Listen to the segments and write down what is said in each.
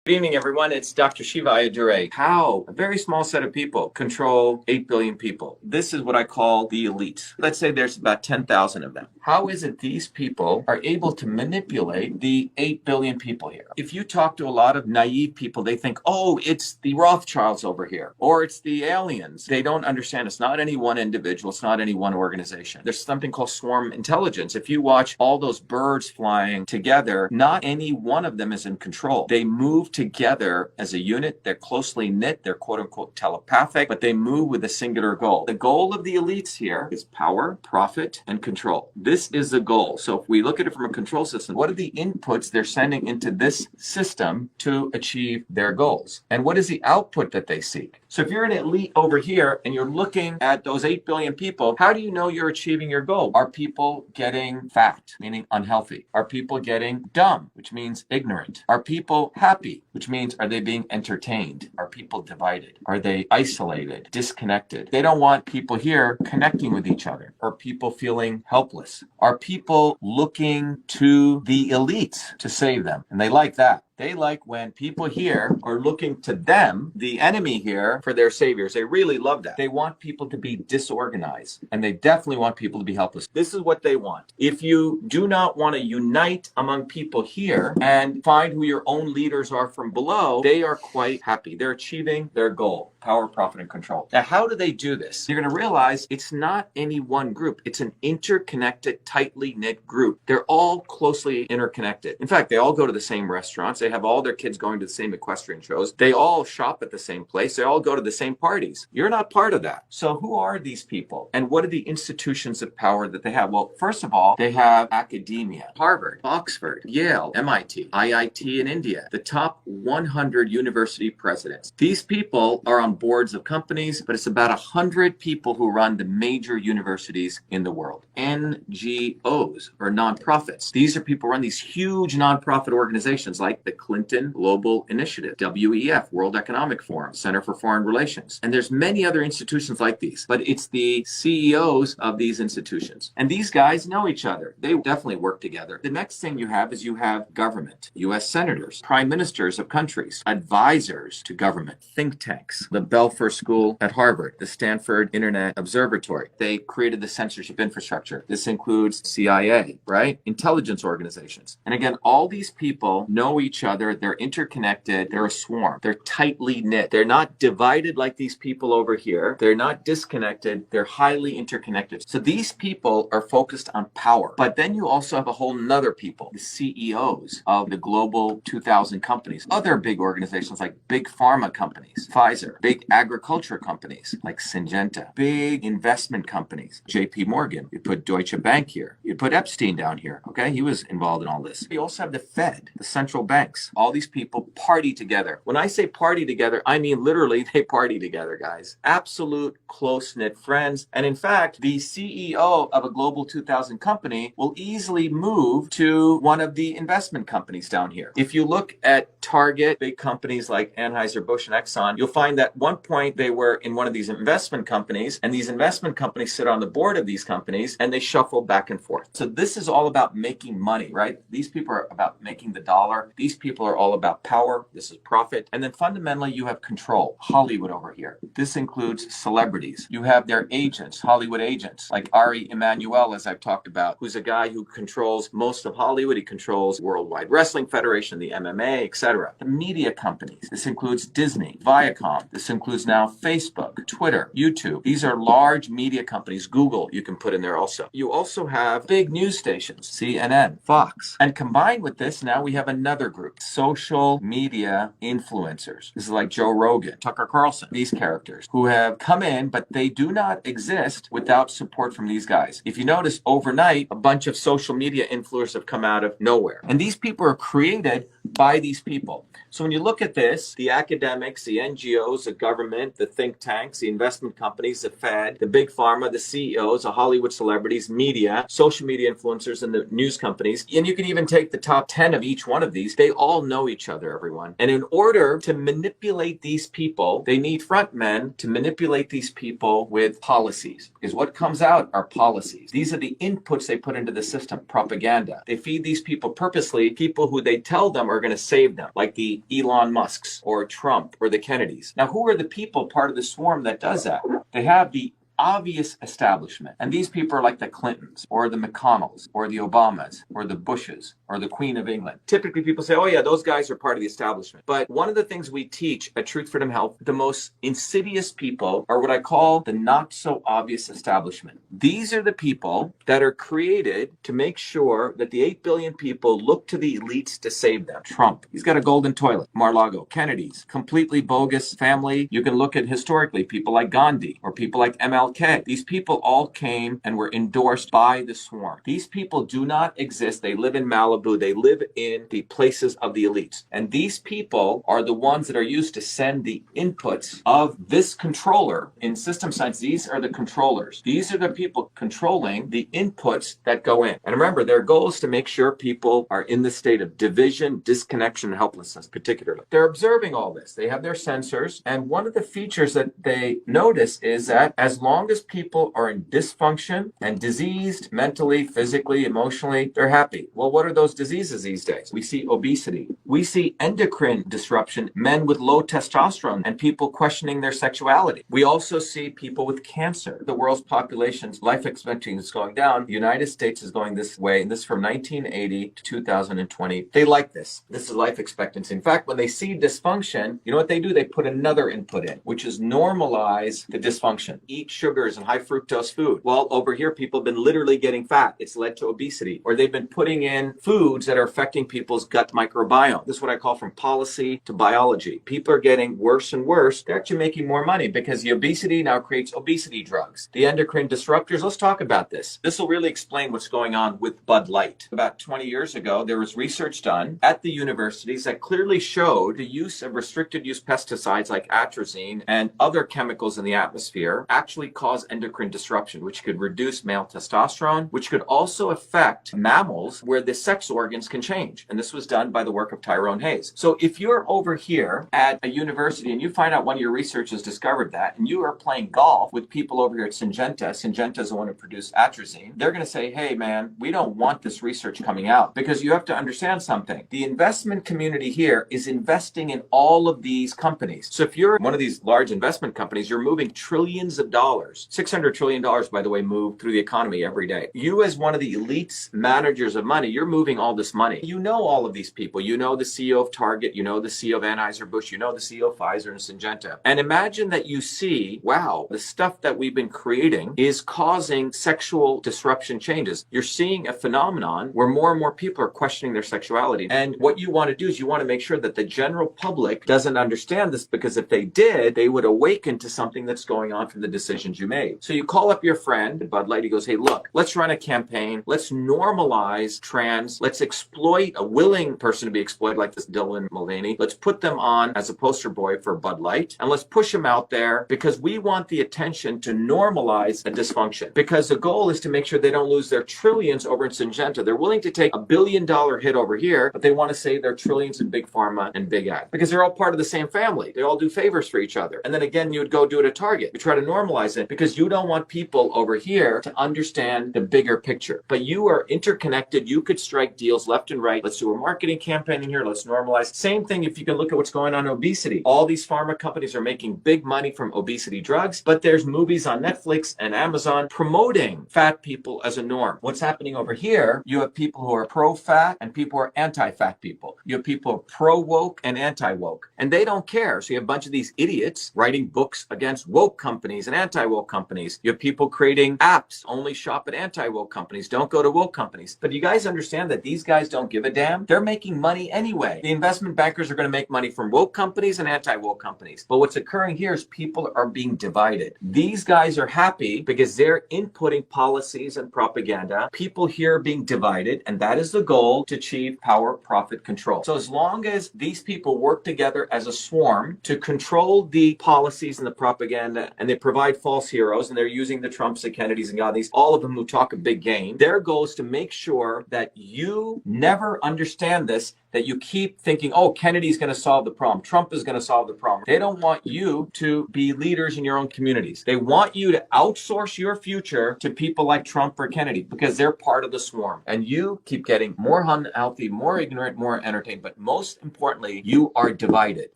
Good evening, everyone. It's Dr. Shiva Ayyadurai. How a very small set of people control 8 billion people. This is what I call the elite. Let's say there's about 10,000 of them. How is it these people are able to manipulate the 8 billion people here? If you talk to a lot of naive people, they think, oh, it's the Rothschilds over here, or it's the aliens. They don't understand. It's not any one individual. It's not any one organization. There's something called swarm intelligence. If you watch all those birds flying together, not any one of them is in control. They move together as a unit. They're closely knit. They're quote unquote telepathic, but they move with a singular goal. The goal of the elites here is power, profit, and control. This is the goal. So if we look at it from a control system, what are the inputs they're sending into this system to achieve their goals? And what is the output that they seek? So if you're an elite over here and you're looking at those 8 billion people, how do you know you're achieving your goal? Are people getting fat, meaning unhealthy? Are people getting dumb, which means ignorant? Are people happy, which means are they being entertained? Are people divided? Are they isolated, disconnected? They don't want people here connecting with each other. Are people feeling helpless? Are people looking to the elites to save them? And they like that. They like when people here are looking to them, the enemy here, for their saviors. They really love that. They want people to be disorganized, and they definitely want people to be helpless. This is what they want. If you do not want to unite among people here and find who your own leaders are from below, they are quite happy. They're achieving their goal: power, profit, and control. Now, how do they do this? You're going to realize it's not any one group. It's an interconnected, tightly knit group. They're all closely interconnected. In fact, they all go to the same restaurants. They have all their kids going to the same equestrian shows. They all shop at the same place. They all go to the same parties. You're not part of that. So who are these people? And what are the institutions of power that they have? Well, first of all, they have academia: Harvard, Oxford, Yale, MIT, IIT in India, the top 100 university presidents. These people are on boards of companies, but it's about 100 people who run the major universities in the world. NGOs, or nonprofits. These are people who run these huge nonprofit organizations like the Clinton Global Initiative, WEF, World Economic Forum, Center for Foreign Relations. And there's many other institutions like these, but it's the CEOs of these institutions. And these guys know each other. They definitely work together. The next thing you have is you have government, US senators, prime ministers of countries, advisors to government, think tanks, the Belfer School at Harvard, the Stanford Internet Observatory. They created the censorship infrastructure. This includes CIA, right? Intelligence organizations. And again, all these people know each other. They're interconnected. They're a swarm. They're tightly knit. They're not divided like these people over here. They're not disconnected. They're highly interconnected. So these people are focused on power. But then you also have a whole nother people, the CEOs of the global 2,000 companies, other big organizations like big pharma companies, Pfizer, big agriculture companies like Syngenta, big investment companies, JP Morgan. You put Deutsche Bank here. You put Epstein down here. Okay, he was involved in all this. You also have the Fed, the central banks. All these people party together. When I say party together, I mean literally they party together, guys. Absolute close-knit friends. And in fact, the CEO of a global 2,000 company will easily move to one of the investment companies down here. If you look at Target, big companies like Anheuser-Busch and Exxon, you'll find that at one point they were in one of these investment companies, and these investment companies sit on the board of these companies, and they shuffle back and forth. So this is all about making money, right? These people are about making the dollar. These people are all about power. This is profit. And then fundamentally, you have control. Hollywood over here. This includes celebrities. You have their agents, Hollywood agents, like Ari Emanuel, as I've talked about, who's a guy who controls most of Hollywood. He controls Worldwide Wrestling Federation, the MMA, etc. The media companies. This includes Disney, Viacom. This includes now Facebook, Twitter, YouTube. These are large media companies. Google, you can put in there also. You also have big news stations, CNN, Fox. And combined with this, now we have another group, social media influencers. This is like Joe Rogan, Tucker Carlson, these characters who have come in, but they do not exist without support from these guys. If you notice, overnight, a bunch of social media influencers have come out of nowhere. And these people are created by these people. So when you look at this, the academics, the NGOs, the of government, the think tanks, the investment companies, the Fed, the big pharma, the CEOs, the Hollywood celebrities, media, social media influencers, and the news companies. And you can even take the top 10 of each one of these. They all know each other, everyone. And in order to manipulate these people, they need front men to manipulate these people with policies. Because what comes out are policies. These are the inputs they put into the system, propaganda. They feed these people purposely, people who they tell them are going to save them, like the Elon Musks or Trump or the Kennedys. Now, who are the people part of the swarm that does that? They have the obvious establishment. And these people are like the Clintons or the McConnells or the Obamas or the Bushes or the Queen of England. Typically people say, oh yeah, those guys are part of the establishment. But one of the things we teach at Truth Freedom Health, the most insidious people are what I call the not so obvious establishment. These are the people that are created to make sure that the 8 billion people look to the elites to save them. Trump, he's got a golden toilet. Mar-a-Lago, Kennedy's, completely bogus family. You can look at historically people like Gandhi or people like ML. These people all came and were endorsed by the swarm. These people do not exist. They live in Malibu. They live in the places of the elites. And these people are the ones that are used to send the inputs of this controller. In system science, these are the controllers. These are the people controlling the inputs that go in. And remember, their goal is to make sure people are in the state of division, disconnection, and helplessness, particularly. They're observing all this. They have their sensors. And one of the features that they notice is that as long as people are in dysfunction and diseased mentally, physically, emotionally, they're happy. Well, what are those diseases these days? We see obesity. We see endocrine disruption, men with low testosterone and people questioning their sexuality. We also see people with cancer. The world's population's life expectancy is going down. The United States is going this way, and this from 1980 to 2020. They like this. This is life expectancy. In fact, when they see dysfunction, you know what they do? They put another input in, which is normalize the dysfunction. Eat sugars and high fructose food. Well, over here, people have been literally getting fat. It's led to obesity. Or they've been putting in foods that are affecting people's gut microbiome. This is what I call from policy to biology. People are getting worse and worse. They're actually making more money because the obesity now creates obesity drugs. The endocrine disruptors, let's talk about this. This will really explain what's going on with Bud Light. About 20 years ago, there was research done at the universities that clearly showed the use of restricted use pesticides like atrazine and other chemicals in the atmosphere actually cause endocrine disruption, which could reduce male testosterone, which could also affect mammals where the sex organs can change. And this was done by the work of Tyrone Hayes. So if you're over here at a university and you find out one of your researchers discovered that, and you are playing golf with people over here at Syngenta is the one who produced atrazine, they're going to say, hey man, we don't want this research coming out, because you have to understand something. The investment community here is investing in all of these companies. So if you're one of these large investment companies, you're moving trillions of dollars. $600 trillion, by the way, move through the economy every day. You as one of the elites managers of money, you're moving all this money. You know all of these people. You know the CEO of Target, you know the CEO of Anheuser-Busch, you know the CEO of Pfizer and Syngenta. And imagine that you see, wow, the stuff that we've been creating is causing sexual disruption changes. You're seeing a phenomenon where more and more people are questioning their sexuality. And what you want to do is you want to make sure that the general public doesn't understand this, because if they did, they would awaken to something that's going on from the decisions you made. So you call up your friend, Bud Light, he goes, hey, look, let's run a campaign. Let's normalize trans. Let's exploit a willing person to be exploited like this Dylan Mulvaney. Let's put them on as a poster boy for Bud Light, and let's push them out there because we want the attention to normalize a dysfunction, because the goal is to make sure they don't lose their trillions over in Syngenta. They're willing to take $1 billion hit over here, but they want to save their trillions in big pharma and big ag, because they're all part of the same family. They all do favors for each other. And then again, you would go do it at Target. You try to normalize it because you don't want people over here to understand the bigger picture. But you are interconnected. You could strike deals left and right. Let's do a marketing campaign in here. Let's normalize. Same thing if you can look at what's going on in obesity. All these pharma companies are making big money from obesity drugs, but there's movies on Netflix and Amazon promoting fat people as a norm. What's happening over here, you have people who are pro-fat and people who are anti-fat people. You have people who are pro-woke and anti-woke, and they don't care. So you have a bunch of these idiots writing books against woke companies and anti-woke anti-woke companies. You have people creating apps, only shop at anti-woke companies, don't go to woke companies. But you guys understand that these guys don't give a damn? They're making money anyway. The investment bankers are going to make money from woke companies and anti-woke companies. But what's occurring here is people are being divided. These guys are happy because they're inputting policies and propaganda. People here are being divided, and that is the goal, to achieve power, profit, control. So as long as these people work together as a swarm to control the policies and the propaganda, and they provide false heroes, and they're using the Trumps, the Kennedys, and Gandhis, all of them who talk a big game, their goal is to make sure that you never understand this, that you keep thinking, oh, Kennedy's going to solve the problem. Trump is going to solve the problem. They don't want you to be leaders in your own communities. They want you to outsource your future to people like Trump or Kennedy because they're part of the swarm. And you keep getting more unhealthy, more ignorant, more entertained. But most importantly, you are divided.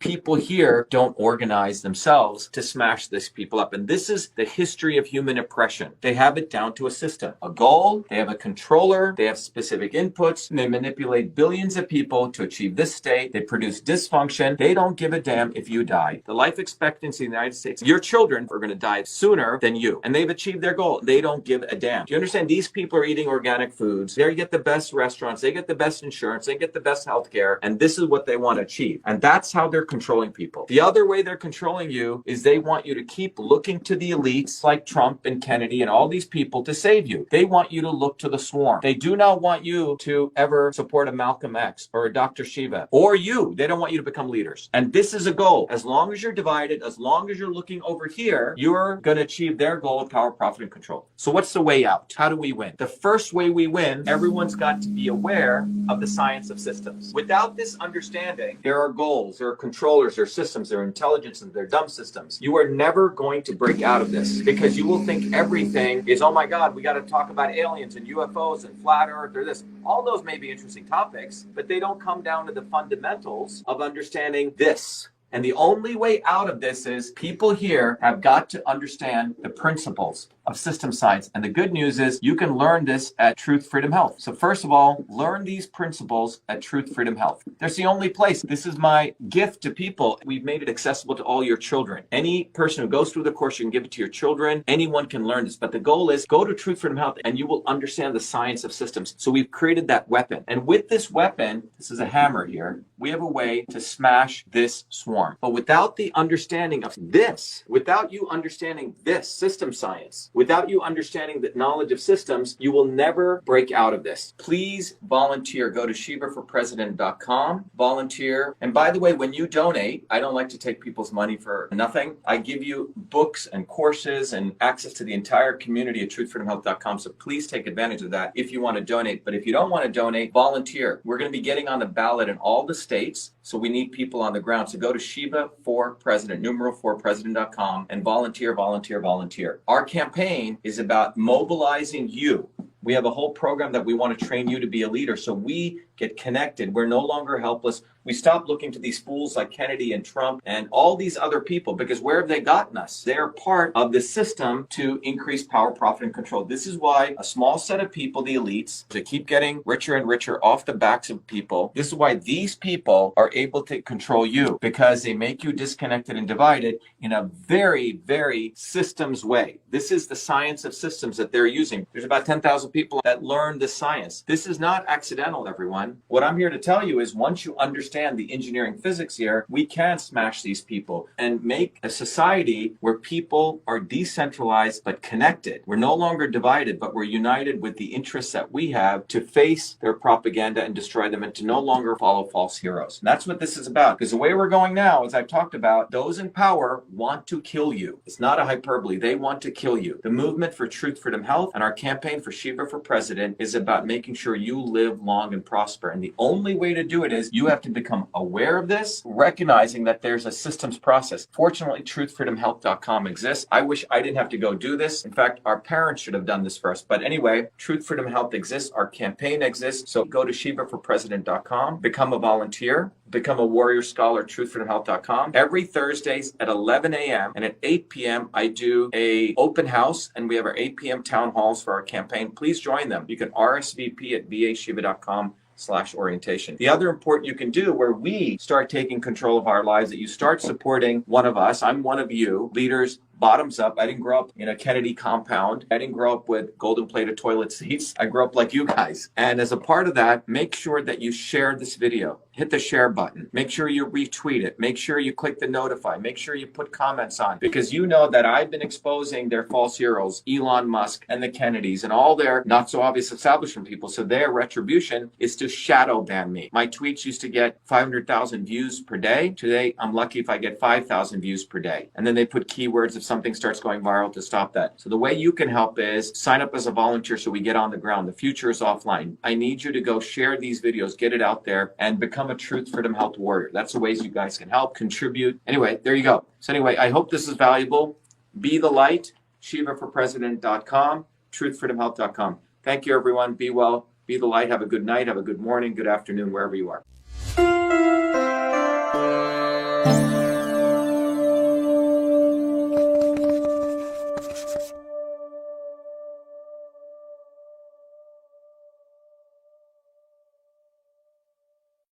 People here don't organize themselves to smash these people up. And this is the history of human oppression. They have it down to a system, a goal. They have a controller. They have specific inputs. And they manipulate billions of people to achieve this state. They produce dysfunction. They don't give a damn if you die. The life expectancy in the United States, your children are going to die sooner than you. And they've achieved their goal. They don't give a damn. Do you understand? These people are eating organic foods. They get the best restaurants. They get the best insurance. They get the best healthcare. And this is what they want to achieve. And that's how they're controlling people. The other way they're controlling you is they want you to keep looking to the elites like Trump and Kennedy and all these people to save you. They want you to look to the swarm. They do not want you to ever support a Malcolm X or a Dr. Shiva or you. They don't want you to become leaders. And this is a goal. As long as you're divided, as long as you're looking over here, you're going to achieve their goal of power, profit, and control. So what's the way out? How do we win? The first way we win, everyone's got to be aware of the science of systems. Without this understanding, there are goals, there are controllers, there are systems, there are intelligence, and there are dumb systems. You are never going to break out of this because you will think everything is, oh my God, we got to talk about aliens and UFOs and flat earth or this. All those may be interesting topics, but they don't come down to the fundamentals of understanding this. And the only way out of this is people here have got to understand the principles of system science. And the good news is you can learn this at Truth Freedom Health. So first of all, learn these principles at Truth Freedom Health. That's the only place. This is my gift to people. We've made it accessible to all your children. Any person who goes through the course, you can give it to your children. Anyone can learn this. But the goal is go to Truth Freedom Health and you will understand the science of systems. So we've created that weapon. And with this weapon, this is a hammer here, we have a way to smash this swarm. But without the understanding of this, without you understanding this system science, without you understanding the knowledge of systems, you will never break out of this. Please volunteer. Go to shivaforpresident.com, volunteer. And by the way, when you donate, I don't like to take people's money for nothing. I give you books and courses and access to the entire community at truthfreedomhealth.com. So please take advantage of that if you want to donate. But if you don't want to donate, volunteer. We're going to be getting on the ballot in all the states. So we need people on the ground. So go to Shiva for President, numeral 4president.com and volunteer, volunteer, volunteer. Our campaign is about mobilizing you. We have a whole program that we want to train you to be a leader. So we get connected. We're no longer helpless. We stop looking to these fools like Kennedy and Trump and all these other people because where have they gotten us? They're part of the system to increase power, profit, and control. This is why a small set of people, the elites, to keep getting richer and richer off the backs of people. This is why these people are able to control you because they make you disconnected and divided in a very, very systems way. This is the science of systems that they're using. There's about 10,000 people that learn the science. This is not accidental, everyone. What I'm here to tell you is once you understand the engineering physics here, we can smash these people and make a society where people are decentralized but connected. We're no longer divided, but we're united with the interests that we have to face their propaganda and destroy them and to no longer follow false heroes. And that's what this is about. Because the way we're going now, as I've talked about, those in power want to kill you. It's not a hyperbole. They want to kill you. The movement for Truth, Freedom, Health and our campaign for Shiva for President is about making sure you live long and prosper. And the only way to do it is you have to become aware of this, recognizing that there's a systems process. Fortunately, truthfreedomhealth.com exists. I wish I didn't have to go do this. In fact, our parents should have done this for us. But anyway, Truth Freedom Health exists. Our campaign exists. So go to shivaforpresident.com, become a volunteer, become a warrior scholar, truthfreedomhealth.com. Every Thursdays at 11 a.m. and at 8 p.m. I do a open house and we have our 8 p.m. town halls for our campaign. Please join them. You can RSVP at vashiva.com/orientation. The other important you can do where we start taking control of our lives, that you start supporting one of us, I'm one of you, leaders, bottoms up. I didn't grow up in a Kennedy compound. I didn't grow up with golden plated toilet seats. I grew up like you guys. And as a part of that, make sure that you share this video. Hit the share button. Make sure you retweet it. Make sure you click the notify. Make sure you put comments on, because you know that I've been exposing their false heroes, Elon Musk and the Kennedys and all their not so obvious establishment people. So their retribution is to shadow ban me. My tweets used to get 500,000 views per day. Today, I'm lucky if I get 5,000 views per day. And then they put keywords if something starts going viral to stop that. So the way you can help is sign up as a volunteer so we get on the ground. The future is offline. I need you to go share these videos, get it out there, and become a Truth Freedom Health warrior. That's the ways you guys can help, contribute. Anyway, there you go. So anyway, I hope this is valuable. Be the light, shivaforpresident.com, truthfreedomhealth.com. Thank you, everyone. Be well. Be the light. Have a good night. Have a good morning, good afternoon, wherever you are.